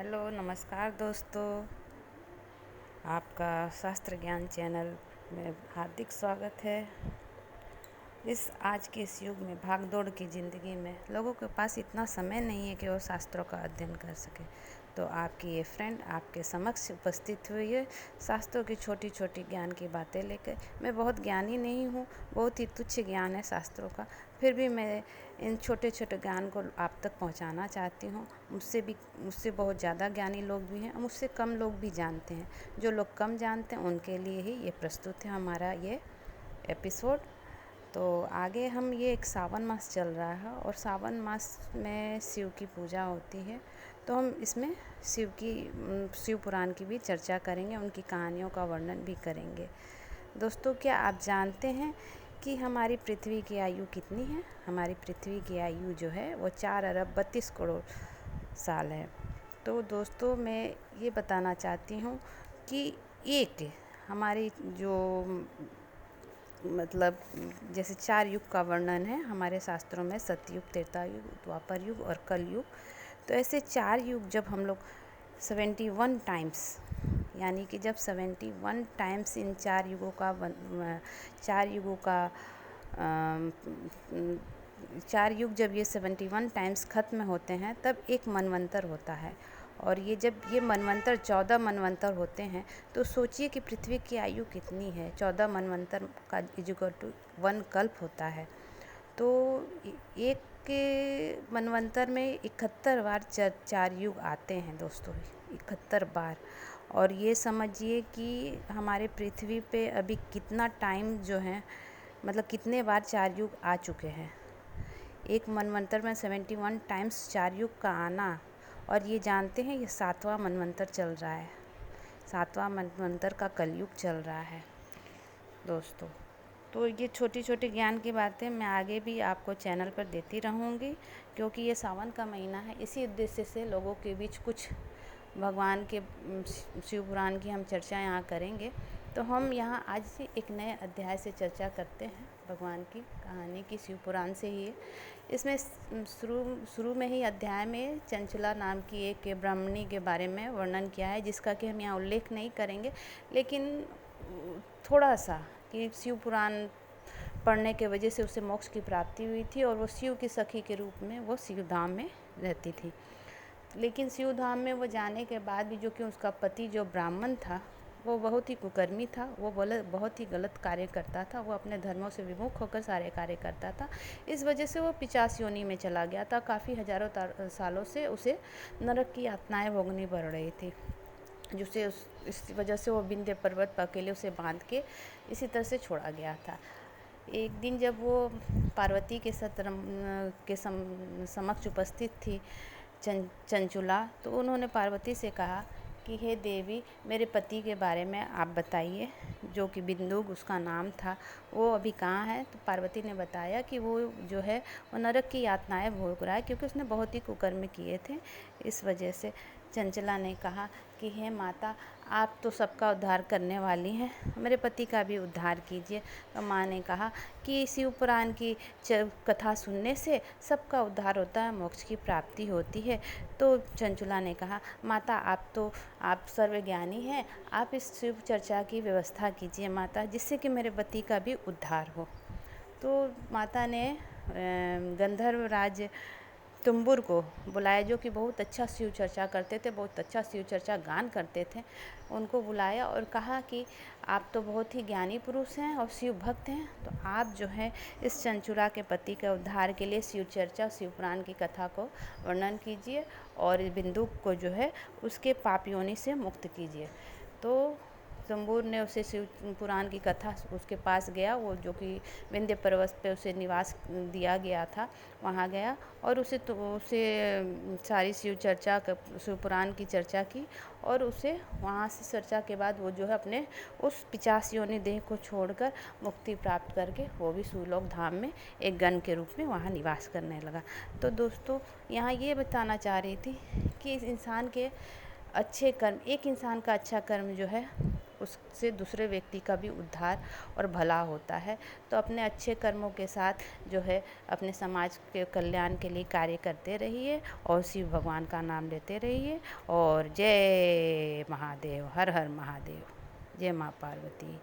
Hello नमस्कार दोस्तों। आपका शास्त्र ज्ञान चैनल में हार्दिक स्वागत है। आज के इस युग में भाग दौड़ की ज़िंदगी में लोगों के पास इतना समय नहीं है कि वो शास्त्रों का अध्ययन कर सके। तो आपकी ये फ्रेंड आपके समक्ष उपस्थित हुई है शास्त्रों की छोटी छोटी ज्ञान की बातें लेकर। मैं बहुत ज्ञानी नहीं हूँ, बहुत ही तुच्छ ज्ञान है शास्त्रों का, फिर भी मैं इन छोटे छोटे ज्ञान को आप तक पहुँचाना चाहती हूँ। मुझसे बहुत ज़्यादा ज्ञानी लोग भी हैं और मुझसे कम लोग भी जानते हैं। जो लोग कम जानते हैं उनके लिए ही ये प्रस्तुत है हमारा ये एपिसोड। तो आगे हम ये एक सावन मास चल रहा है और सावन मास में शिव की पूजा होती है, तो हम इसमें शिव पुराण की भी चर्चा करेंगे, उनकी कहानियों का वर्णन भी करेंगे। दोस्तों, क्या आप जानते हैं कि हमारी पृथ्वी की आयु कितनी है? हमारी पृथ्वी की आयु जो है वो 4 अरब 32 करोड़ साल है। तो दोस्तों, मैं ये बताना चाहती हूँ कि एक हमारी जो मतलब जैसे 4 युग का वर्णन है हमारे शास्त्रों में, सतयुग, त्रेता युग, द्वापर युग और कल युग। तो ऐसे 4 युग जब हम लोग 71 टाइम्स, यानी कि जब 71 टाइम्स इन 4 युगों का 4 युग जब ये 71 टाइम्स ख़त्म होते हैं तब एक मनवंतर होता है। और ये जब ये मनवंतर 14 मनवंतर होते हैं तो सोचिए कि पृथ्वी की आयु कितनी है। 14 मनवंतर का इक्वल टू 1 कल्प होता है। तो एक के मनवंतर में 71 बार 4 युग आते हैं दोस्तों, 71 बार। और ये समझिए कि हमारे पृथ्वी पे अभी कितना टाइम जो है, मतलब कितने बार 4 युग आ चुके हैं। एक मनवंतर में 71 टाइम्स 4 युग का आना। और ये जानते हैं ये 7वां मनवंतर चल रहा है, 7वां मनवंतर का कलयुग चल रहा है दोस्तों। तो ये छोटी छोटी ज्ञान की बातें मैं आगे भी आपको चैनल पर देती रहूँगी, क्योंकि ये सावन का महीना है। इसी उद्देश्य से लोगों के बीच कुछ भगवान के शिव पुराण की हम चर्चा यहाँ करेंगे। तो हम यहाँ आज से एक नए अध्याय से चर्चा करते हैं, भगवान की कहानी की, शिव पुराण से ही है। इसमें शुरू में ही अध्याय में चंचला नाम की एक ब्राह्मणी के बारे में वर्णन किया है, जिसका कि हम यहाँ उल्लेख नहीं करेंगे, लेकिन थोड़ा सा कि शिव पुराण पढ़ने के वजह से उसे मोक्ष की प्राप्ति हुई थी और वो शिव की सखी के रूप में वो शिव धाम में रहती थी। लेकिन शिव धाम में वो जाने के बाद भी जो कि उसका पति जो ब्राह्मण था वो बहुत ही कुकर्मी था, वो बहुत ही गलत कार्य करता था, वो अपने धर्मों से विमुख होकर सारे कार्य करता था। इस वजह से वो पिशाच योनि में चला गया था। काफ़ी हजारों सालों से उसे नरक की यातनाएं भोगनी पड़ रही थी, जिससे इस वजह से वो विंध्य पर्वत पर अकेले उसे बांध के इसी तरह से छोड़ा गया था। एक दिन जब वो पार्वती के समक्ष उपस्थित थी चंचुला, तो उन्होंने पार्वती से कहा कि हे देवी, मेरे पति के बारे में आप बताइए, जो कि बिंदुक उसका नाम था, वो अभी कहाँ है? तो पार्वती ने बताया कि वो जो है वो नरक की यातनाएं भोग रहा है, क्योंकि उसने बहुत ही कुकर्म किए थे। इस वजह से चंचला ने कहा कि हे माता, आप तो सबका उद्धार करने वाली हैं, मेरे पति का भी उद्धार कीजिए। तो माँ ने कहा कि शिव पुराण की कथा सुनने से सबका उद्धार होता है, मोक्ष की प्राप्ति होती है। तो चंचुला ने कहा, माता आप सर्वज्ञानी हैं, आप इस शिव चर्चा की व्यवस्था कीजिए माता, जिससे कि मेरे पति का भी उद्धार हो। तो माता ने गंधर्व राज तुम्बुर को बुलाया, जो कि बहुत अच्छा शिव चर्चा करते थे, बहुत अच्छा शिव चर्चा गान करते थे। उनको बुलाया और कहा कि आप तो बहुत ही ज्ञानी पुरुष हैं और शिव भक्त हैं, तो आप जो है इस चंचुला के पति के उद्धार के लिए शिव चर्चा, शिव पुराण की कथा को वर्णन कीजिए और बिंदुक को जो है उसके पाप योनि से मुक्त कीजिए। तो शंबूर ने उसे शिव पुराण की कथा उसके पास गया, वो जो कि विंध्य पर्वत पे उसे निवास दिया गया था, वहाँ गया और उसे सारी शिव पुराण की चर्चा की। और उसे वहाँ से चर्चा के बाद वो जो है अपने उस 85 योनि देह को छोड़कर मुक्ति प्राप्त करके वो भी शिवलोक धाम में एक गण के रूप में वहाँ निवास करने लगा। तो दोस्तों, यहाँ ये बताना चाह रही थी कि इस इंसान के अच्छे कर्म, एक इंसान का अच्छा कर्म जो है उससे दूसरे व्यक्ति का भी उद्धार और भला होता है। तो अपने अच्छे कर्मों के साथ जो है अपने समाज के कल्याण के लिए कार्य करते रहिए और शिव भगवान का नाम लेते रहिए। और जय महादेव, हर हर महादेव, जय माँ पार्वती।